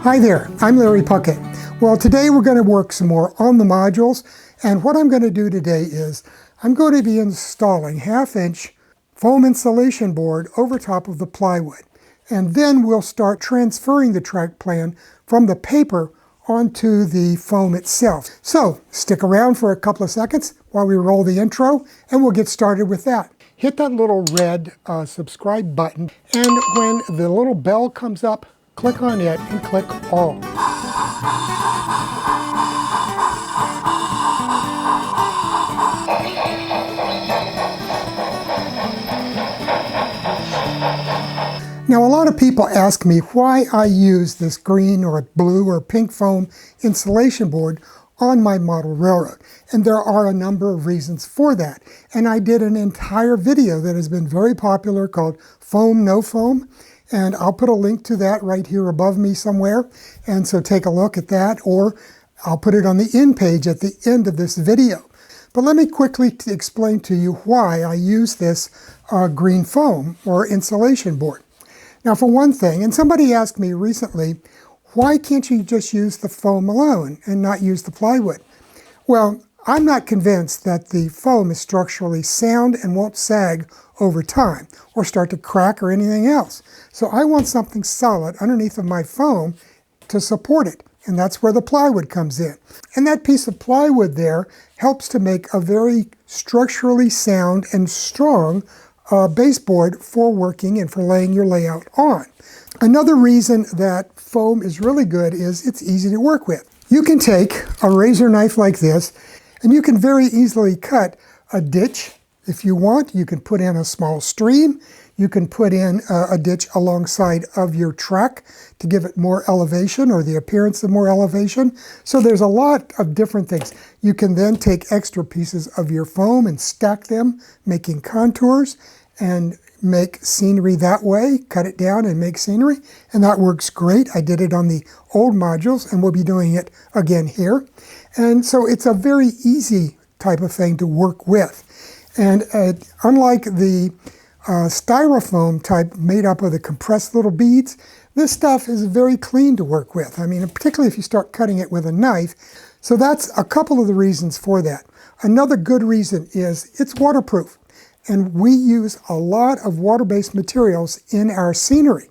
Hi there, I'm Larry Puckett. Well, today we're going to work some more on the modules, and what I'm going to do today is I'm going to be installing 1/2-inch foam insulation board over top of the plywood. And then we'll start transferring the track plan from the paper onto the foam itself. So stick around for a couple of seconds while we roll the intro, and we'll get started with that. Hit that little red subscribe button, and when the little bell comes up, click on it and click all. Now, a lot of people ask me why I use this green or blue or pink foam insulation board on my model railroad. And there are a number of reasons for that. And I did an entire video that has been very popular called Foam No Foam. And I'll put a link to that right here above me somewhere. And so take a look at that, or I'll put it on the end page at the end of this video. But let me quickly explain to you why I use this green foam or insulation board. Now, for one thing, and somebody asked me recently, why can't you just use the foam alone and not use the plywood? Well, I'm not convinced that the foam is structurally sound and won't sag over time or start to crack or anything else. So I want something solid underneath of my foam to support it, and that's where the plywood comes in. And that piece of plywood there helps to make a very structurally sound and strong baseboard for working and for laying your layout on. Another reason that foam is really good is it's easy to work with. You can take a razor knife like this, and you can very easily cut a ditch if you want. You can put in a small stream. You can put in a ditch alongside of your track to give it more elevation or the appearance of more elevation. So there's a lot of different things. You can then take extra pieces of your foam and stack them, making contours, and make scenery that way, cut it down and make scenery, and that works great. I did it on the old modules, and we'll be doing it again here. And so it's a very easy type of thing to work with. And unlike the styrofoam type made up of the compressed little beads, this stuff is very clean to work with. I mean, particularly if you start cutting it with a knife. So that's a couple of the reasons for that. Another good reason is it's waterproof. And we use a lot of water-based materials in our scenery.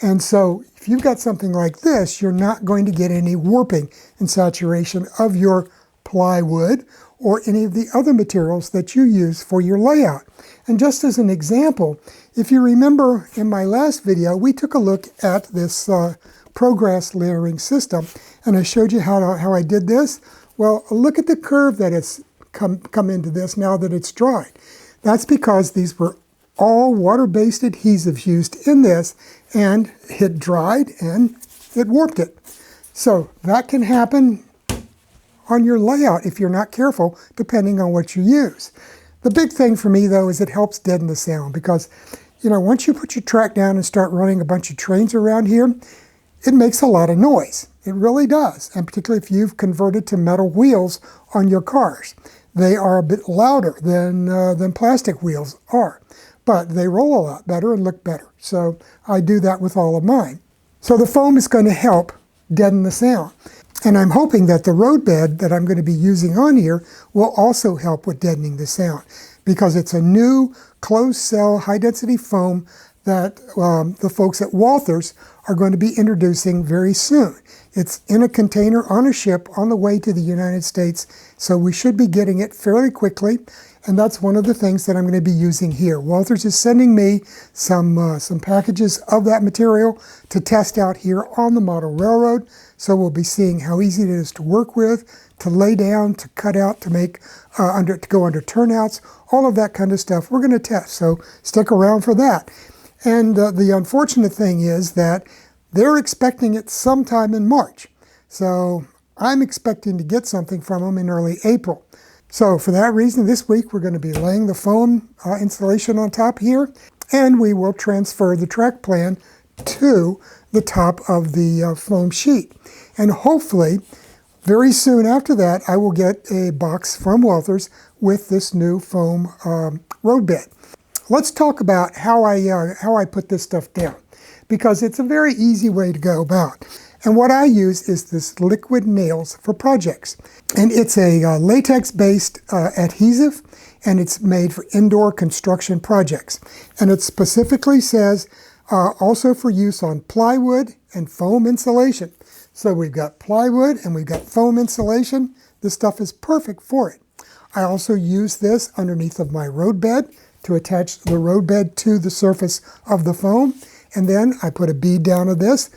And so if you've got something like this, you're not going to get any warping and saturation of your plywood or any of the other materials that you use for your layout. And just as an example, if you remember in my last video, we took a look at this progress layering system, and I showed you how I did this. Well, look at the curve that it's come into this now that it's dried. That's because these were all water-based adhesives used in this, and it dried and it warped it. So that can happen on your layout if you're not careful, depending on what you use. The big thing for me, though, is it helps deaden the sound because, you know, once you put your track down and start running a bunch of trains around here, it makes a lot of noise. It really does, and particularly if you've converted to metal wheels on your cars. They are a bit louder than plastic wheels are, but they roll a lot better and look better. So I do that with all of mine. So the foam is going to help deaden the sound. And I'm hoping that the road bed that I'm going to be using on here will also help with deadening the sound, because it's a new closed cell high density foam that the folks at Walthers are going to be introducing very soon. It's in a container on a ship on the way to the United States, so we should be getting it fairly quickly, and that's one of the things that I'm going to be using here. Walthers is sending me some packages of that material to test out here on the model railroad, so we'll be seeing how easy it is to work with, to lay down, to cut out, to make to go under turnouts, all of that kind of stuff we're going to test, so stick around for that. And the unfortunate thing is that they're expecting it sometime in March. So I'm expecting to get something from them in early April. So for that reason, this week we're going to be laying the foam insulation on top here, and we will transfer the track plan to the top of the foam sheet. And hopefully, very soon after that, I will get a box from Walthers with this new foam road bed. Let's talk about how I put this stuff down, because it's a very easy way to go about. And what I use is this liquid nails for projects. And it's a latex-based adhesive, and it's made for indoor construction projects. And it specifically says also for use on plywood and foam insulation. So we've got plywood and we've got foam insulation. This stuff is perfect for it. I also use this underneath of my road bed to attach the road bed to the surface of the foam. And then I put a bead down of this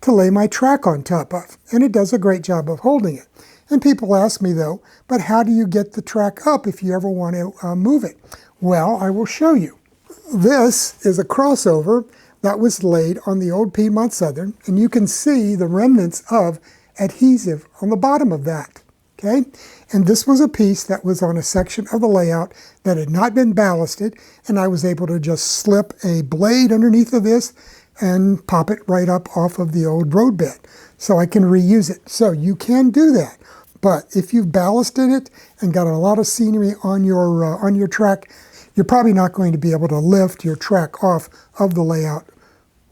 to lay my track on top of. And it does a great job of holding it. And people ask me though, but how do you get the track up if you ever want to move it? Well, I will show you. This is a crossover that was laid on the old Piedmont Southern, and you can see the remnants of adhesive on the bottom of that, okay? And this was a piece that was on a section of the layout that had not been ballasted, and I was able to just slip a blade underneath of this and pop it right up off of the old road bed, so I can reuse it. So you can do that, but if you've ballasted it and got a lot of scenery on your track, you're probably not going to be able to lift your track off of the layout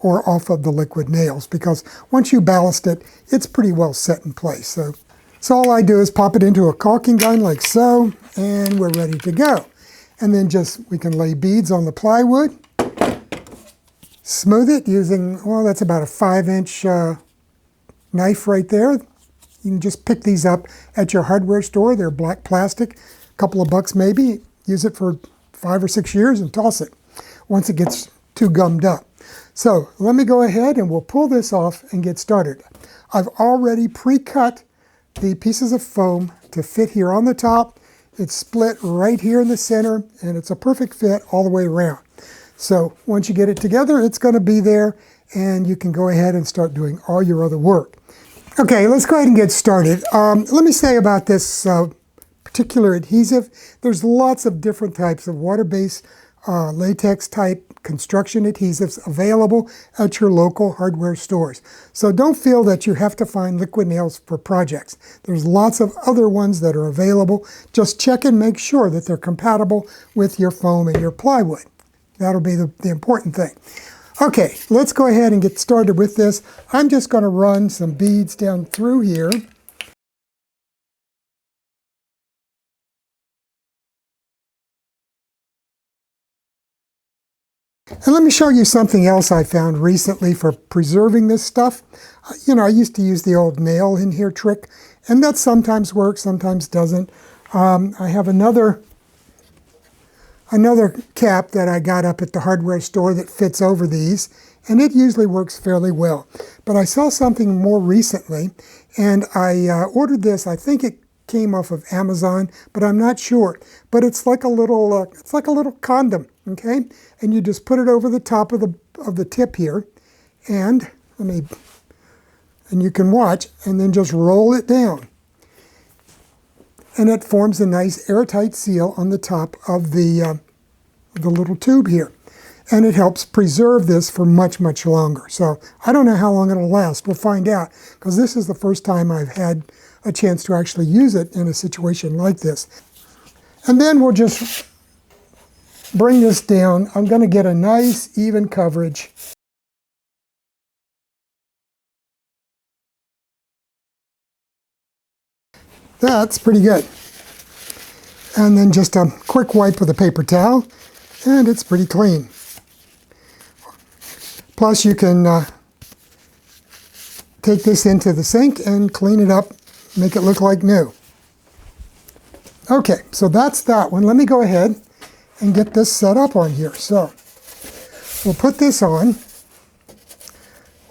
or off of the liquid nails, because once you ballast it, it's pretty well set in place. So all I do is pop it into a caulking gun like so, and we're ready to go. And then we can lay beads on the plywood, smooth it using, well, that's about a 5-inch knife right there. You can just pick these up at your hardware store. They're black plastic, a couple of bucks maybe. Use it for 5 or 6 years and toss it once it gets too gummed up. So let me go ahead and we'll pull this off and get started. I've already pre-cut the pieces of foam to fit here on the top. It's split right here in the center, and it's a perfect fit all the way around. So once you get it together, it's going to be there, and you can go ahead and start doing all your other work. Okay, let's go ahead and get started. Let me say about this particular adhesive, there's lots of different types of water-based latex type construction adhesives available at your local hardware stores. So don't feel that you have to find liquid nails for projects. There's lots of other ones that are available. Just check and make sure that they're compatible with your foam and your plywood. That'll be the important thing. Okay, let's go ahead and get started with this. I'm just going to run some beads down through here. And let me show you something else I found recently for preserving this stuff. You know, I used to use the old nail in here trick, and that sometimes works, sometimes doesn't. I have another cap that I got up at the hardware store that fits over these, and it usually works fairly well. But I saw something more recently, and I ordered this. I think it came off of Amazon, but I'm not sure. But it's like a little condom, okay? And you just put it over the top of the tip here, and you can watch, and then just roll it down. And it forms a nice airtight seal on the top of the little tube here. And it helps preserve this for much, much longer. So I don't know how long it'll last. We'll find out, because this is the first time I've had a chance to actually use it in a situation like this. And then we'll just bring this down. I'm going to get a nice even coverage. That's pretty good. And then just a quick wipe with a paper towel, and it's pretty clean. Plus you can take this into the sink and clean it up, make it look like new. Okay, so that's that one. Let me go ahead and get this set up on here. So we'll put this on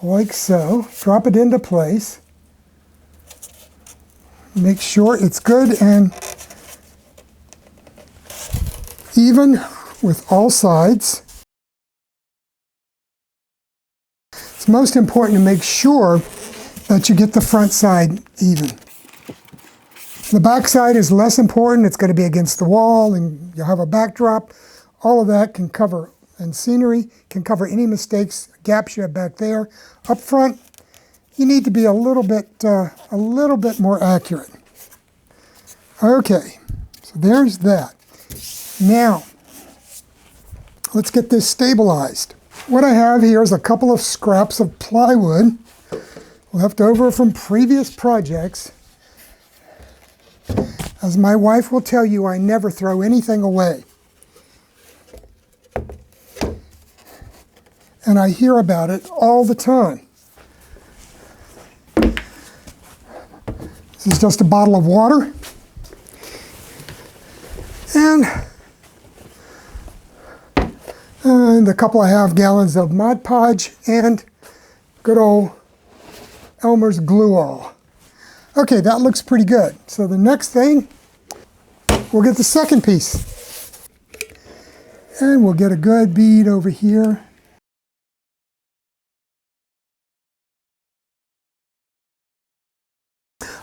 like so, drop it into place. Make sure it's good and even with all sides. It's most important to make sure that you get the front side even. The back side is less important. It's going to be against the wall and you'll have a backdrop. All of that can cover, and scenery can cover any mistakes, gaps you have back there. Up front, you need to be a little bit more accurate. Okay, so there's that. Now, let's get this stabilized. What I have here is a couple of scraps of plywood, left over from previous projects. As my wife will tell you, I never throw anything away. And I hear about it all the time. This is just a bottle of water. And a couple of half gallons of Mod Podge and good old Elmer's Glue All. Okay, that looks pretty good. So the next thing, we'll get the second piece. And we'll get a good bead over here.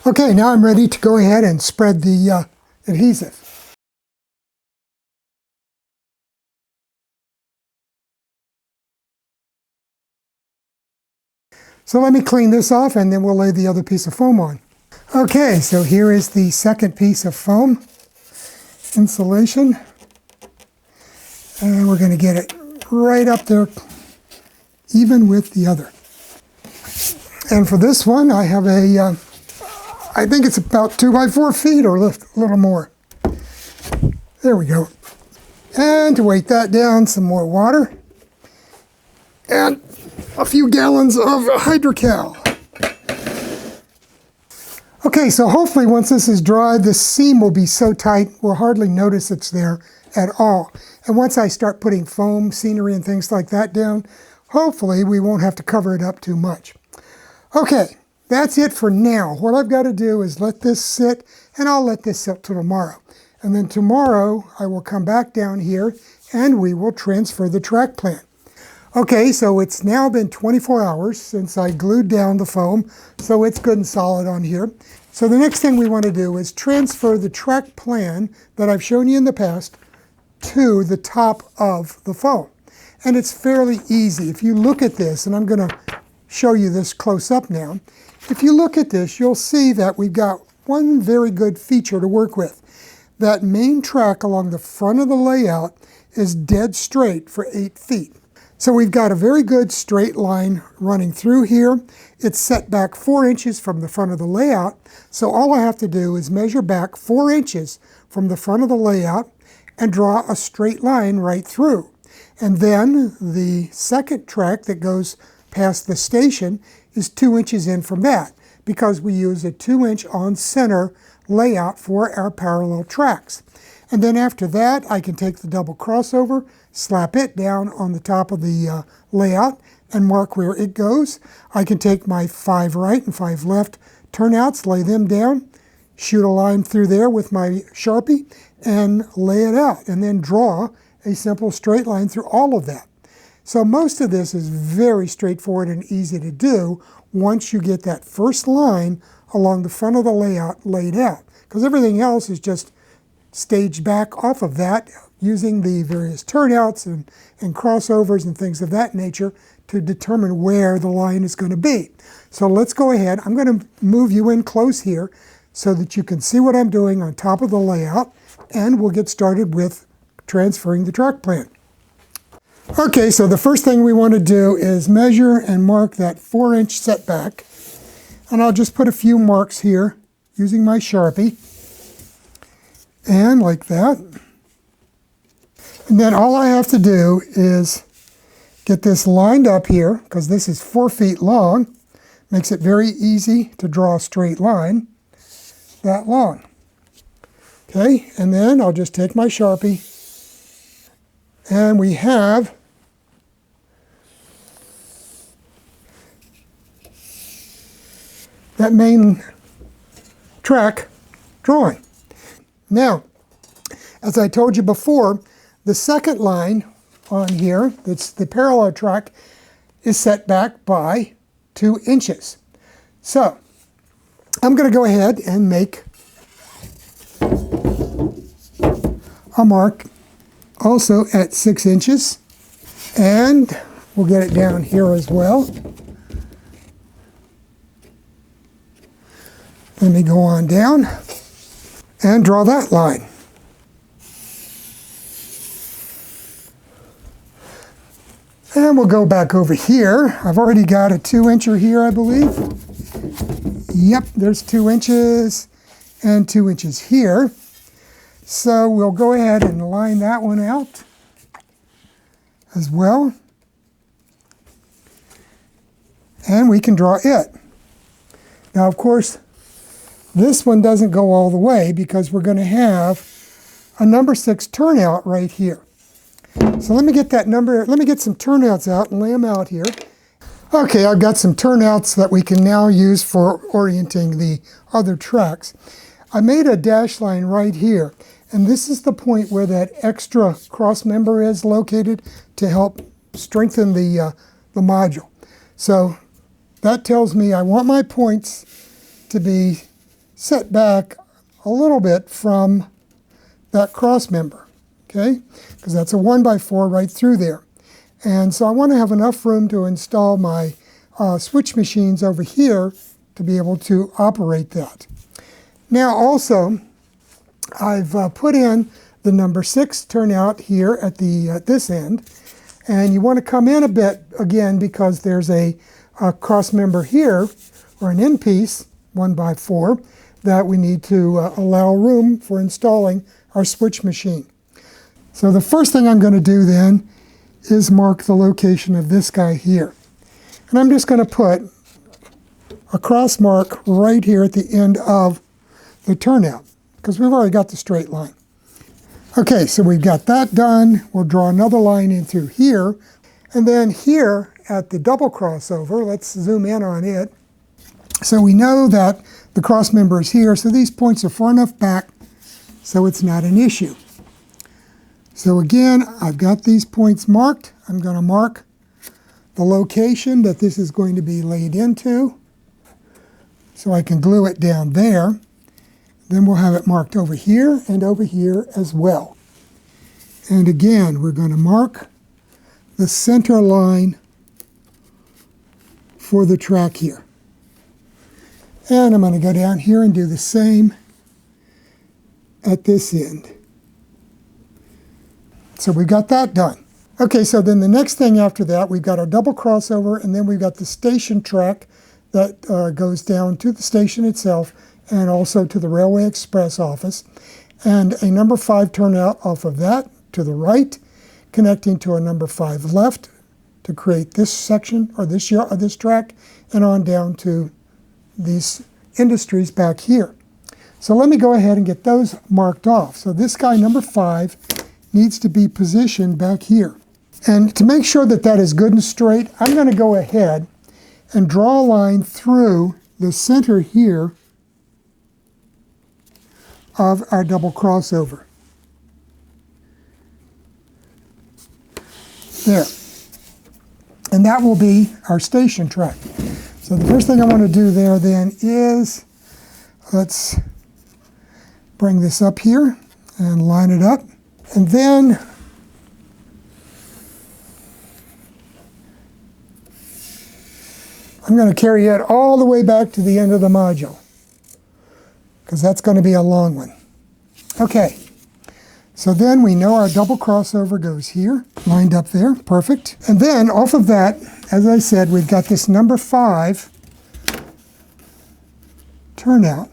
Okay, now I'm ready to go ahead and spread the adhesive. So let me clean this off and then we'll lay the other piece of foam on. Okay, so here is the second piece of foam insulation. And we're going to get it right up there, even with the other. And for this one, I have a, I think it's about 2 by 4 feet or a little more. There we go. And to weight that down, some more water. And a few gallons of hydrocal. Okay, so hopefully once this is dry, the seam will be so tight we'll hardly notice it's there at all. And once I start putting foam, scenery, and things like that down, hopefully we won't have to cover it up too much. Okay, that's it for now. What I've got to do is let this sit, and I'll let this sit till tomorrow. And then tomorrow I will come back down here and we will transfer the track plan. Okay, so it's now been 24 hours since I glued down the foam, so it's good and solid on here. So the next thing we want to do is transfer the track plan that I've shown you in the past to the top of the foam. And it's fairly easy. If you look at this, and I'm going to show you this close up now. If you look at this, you'll see that we've got one very good feature to work with. That main track along the front of the layout is dead straight for 8 feet. So we've got a very good straight line running through here. It's set back 4 inches from the front of the layout. So all I have to do is measure back 4 inches from the front of the layout and draw a straight line right through. And then the second track that goes past the station is 2 inches in from that, because we use a 2-inch on-center layout for our parallel tracks. And then after that, I can take the double crossover, slap it down on the top of the layout, and mark where it goes. I can take my 5 right and 5 left turnouts, lay them down, shoot a line through there with my Sharpie, and lay it out, and then draw a simple straight line through all of that. So most of this is very straightforward and easy to do once you get that first line along the front of the layout laid out, because everything else is just staged back off of that using the various turnouts and crossovers and things of that nature to determine where the line is going to be. So let's go ahead. I'm going to move you in close here so that you can see what I'm doing on top of the layout, and we'll get started with transferring the track plan. Okay, so the first thing we want to do is measure and mark that 4-inch setback. And I'll just put a few marks here using my Sharpie. And like that. And then all I have to do is get this lined up here, because this is 4 feet long. Makes it very easy to draw a straight line that long. Okay, and then I'll just take my Sharpie, and we have that main track drawing. Now, as I told you before, the second line on here, that's the parallel track, is set back by 2 inches. So, I'm going to go ahead and make a mark also at 6 inches. And we'll get it down here as well. Let me go on down and draw that line. And we'll go back over here. I've already got a 2-incher here, I believe. Yep, there's 2 inches and 2 inches here. So we'll go ahead and line that one out as well. And we can draw it. Now, of course, this one doesn't go all the way because we're going to have a number 6 turnout right here. So let me get some turnouts out and lay them out here. Okay, I've got some turnouts that we can now use for orienting the other tracks. I made a dash line right here, and this is the point where that extra cross member is located to help strengthen the module. So that tells me I want my points to be set back a little bit from that cross member, okay? Because that's a 1x4 right through there. And so I want to have enough room to install my switch machines over here to be able to operate that. Now also, I've put in the number 6 turnout here at this end. And you want to come in a bit again because there's a cross member here, or an end piece, 1x4, that we need to allow room for installing our switch machine. So the first thing I'm going to do then is mark the location of this guy here. And I'm just going to put a cross mark right here at the end of the turnout, because we've already got the straight line. Okay, so we've got that done. We'll draw another line in through here. And then here at the double crossover, let's zoom in on it. So we know that the cross member is here, so these points are far enough back so it's not an issue. So again, I've got these points marked. I'm going to mark the location that this is going to be laid into so I can glue it down there. Then we'll have it marked over here and over here as well. And again, we're going to mark the center line for the track here. And I'm going to go down here and do the same at this end. So we've got that done. Okay, so then the next thing after that, we've got our double crossover, and then we've got the station track that goes down to the station itself and also to the Railway Express office, and a number 5 turnout off of that to the right, connecting to a number 5 left to create this section, or this track, and on down to these industries back here. So let me go ahead and get those marked off. So this guy, number 5, needs to be positioned back here. And to make sure that that is good and straight, I'm going to go ahead and draw a line through the center here of our double crossover. There. And that will be our station track. So the first thing I want to do there then is, let's bring this up here and line it up. And then I'm going to carry it all the way back to the end of the module, because that's going to be a long one. Okay, so then we know our double crossover goes here, lined up there, perfect. And then off of that, as I said, we've got this number 5 turnout.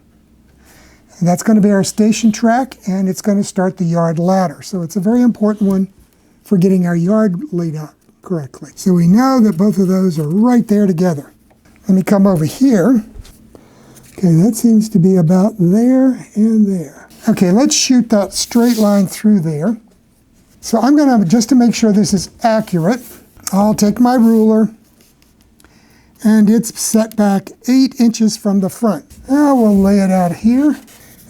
And that's going to be our station track, and it's going to start the yard ladder. So it's a very important one for getting our yard laid out correctly. So we know that both of those are right there together. Let me come over here. Okay, that seems to be about there and there. Okay, let's shoot that straight line through there. So I'm going to, just to make sure this is accurate, I'll take my ruler, and it's set back 8 inches from the front. Now we'll lay it out here,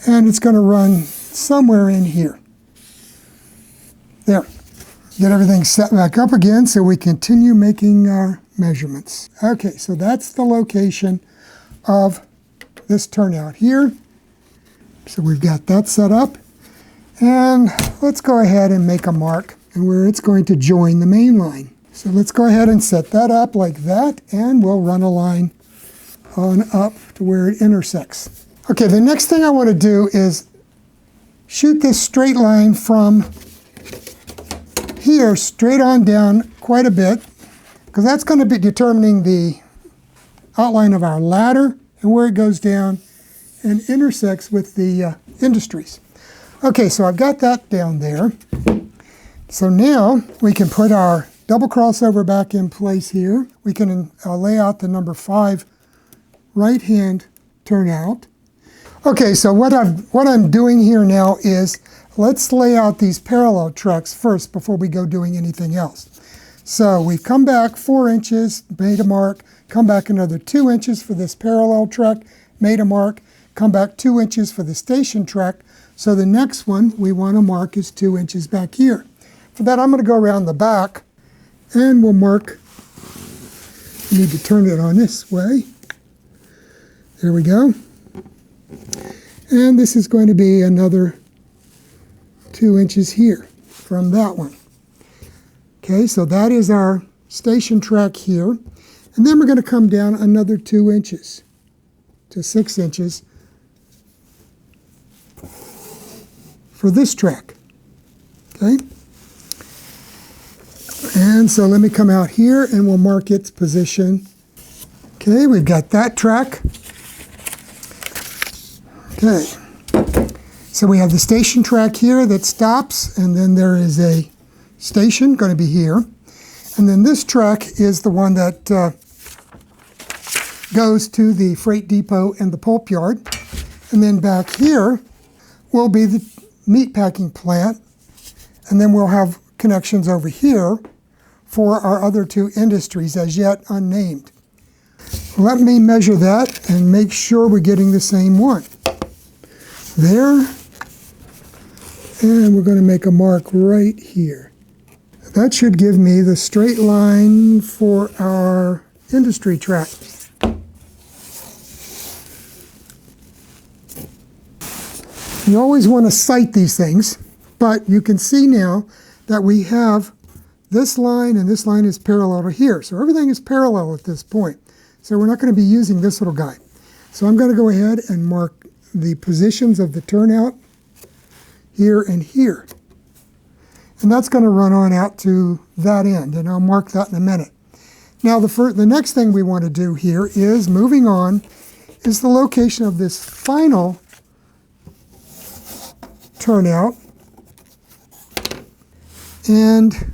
and it's going to run somewhere in here. There. Get everything set back up again so we continue making our measurements. Okay, so that's the location of this turnout here. So we've got that set up. And let's go ahead and make a mark and where it's going to join the main line. So let's go ahead and set that up like that, and we'll run a line on up to where it intersects. Okay, the next thing I want to do is shoot this straight line from here straight on down quite a bit, because that's going to be determining the outline of our ladder and where it goes down and intersects with the industries. Okay, so I've got that down there. So now we can put our double crossover back in place here. We can lay out the number 5 right-hand turnout. Okay, so what I'm doing here now is let's lay out these parallel tracks first before we go doing anything else. So we've come back 4 inches, made a mark, come back another 2 inches for this parallel track, made a mark, come back 2 inches for the station track. So the next one we want to mark is 2 inches back here. For that, I'm going to go around the back and we'll mark. You need to turn it on this way. There we go. And this is going to be another 2 inches here from that one. Okay, so that is our station track here. And then we're going to come down another 2 inches to 6 inches for this track. Okay. And so let me come out here and we'll mark its position. Okay, we've got that track. Okay. So we have the station track here that stops, and then there is a station going to be here. And then this track is the one that goes to the freight depot and the pulp yard. And then back here will be the meat packing plant. And then we'll have connections over here for our other 2 industries as yet unnamed. Let me measure that and make sure we're getting the same one. There. And we're going to make a mark right here. That should give me the straight line for our industry track. You always want to sight these things, but you can see now that we have this line and this line is parallel to here. So everything is parallel at this point. So we're not going to be using this little guy. So I'm going to go ahead and mark the positions of the turnout here and here. And that's going to run on out to that end, and I'll mark that in a minute. Now the next thing we want to do here is, moving on, is the location of this final turnout. And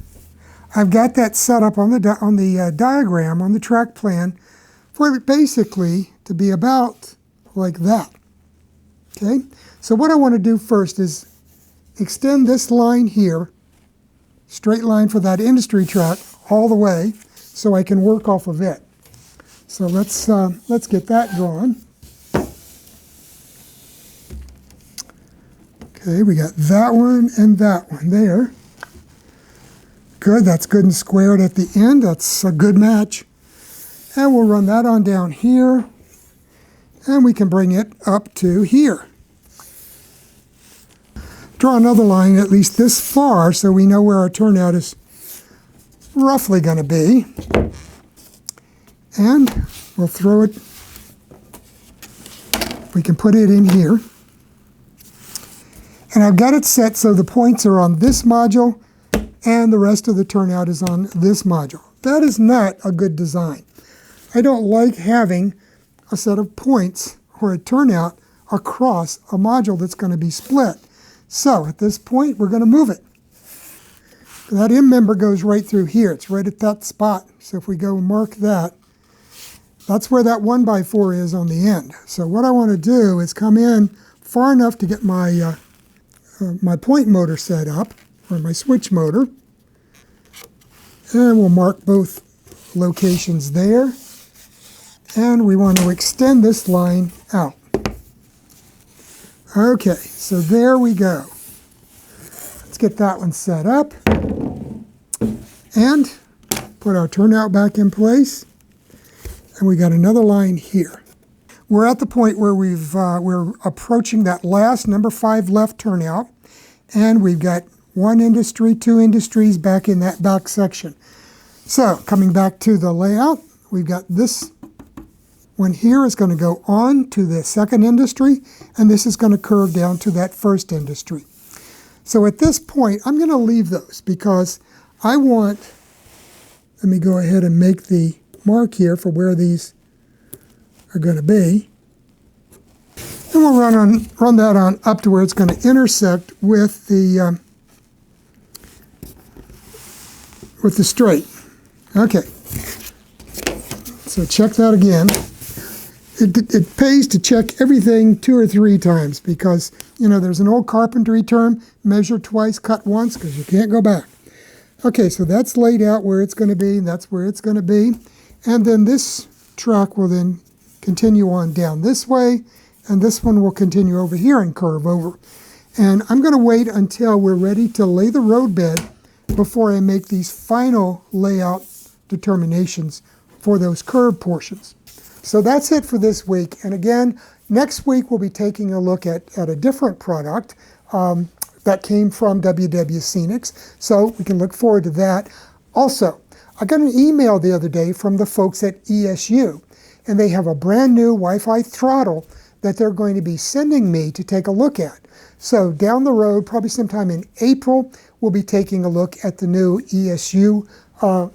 I've got that set up on the diagram, on the track plan, for it basically to be about like that. Okay? So what I want to do first is extend this line here, straight line for that industry track, all the way, so I can work off of it. So let's get that drawn. Okay, we got that one and that one there. Good, that's good and squared at the end. That's a good match. And we'll run that on down here, and we can bring it up to here. Draw another line at least this far so we know where our turnout is roughly going to be. And we'll throw it, we can put it in here. And I've got it set so the points are on this module and the rest of the turnout is on this module. That is not a good design. I don't like having a set of points or a turnout across a module that's going to be split. So at this point, we're going to move it. That end member goes right through here. It's right at that spot. So if we go mark that, that's where that 1x4 is on the end. So what I want to do is come in far enough to get my my point motor set up, or my switch motor. And we'll mark both locations there. And we want to extend this line out. Okay, so there we go. Let's get that one set up and put our turnout back in place. And we got another line here. We're at the point where we're approaching that last number 5 left turnout, and we've got 1 industry, 2 industries back in that back section. So coming back to the layout, we've got this one here is going to go on to the 2nd industry, and this is going to curve down to that 1st industry. So at this point, I'm going to leave those because I want, let me go ahead and make the mark here for where these are going to be. And we'll run that on up to where it's going to intersect with the straight. Okay. So check that again. It pays to check everything 2 or 3 times because, you know, there's an old carpentry term, measure twice, cut once, because you can't go back. Okay, so that's laid out where it's going to be, and that's where it's going to be. And then this track will then continue on down this way, and this one will continue over here and curve over. And I'm going to wait until we're ready to lay the roadbed before I make these final layout determinations for those curved portions. So that's it for this week. And again, next week we'll be taking a look at a different product that came from WW Scenics. So we can look forward to that. Also, I got an email the other day from the folks at ESU, and they have a brand new Wi-Fi throttle that they're going to be sending me to take a look at. So down the road, probably sometime in April, we'll be taking a look at the new ESU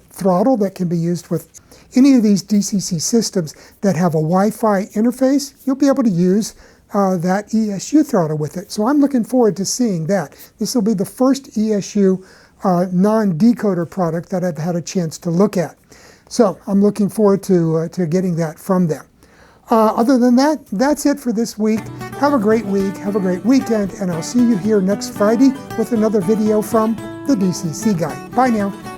throttle that can be used with any of these DCC systems that have a Wi-Fi interface. You'll be able to use that ESU throttle with it. So I'm looking forward to seeing that. This will be the first ESU non-decoder product that I've had a chance to look at. So I'm looking forward to getting that from them. Other than that, that's it for this week. Have a great week, have a great weekend, and I'll see you here next Friday with another video from the DCC Guy. Bye now.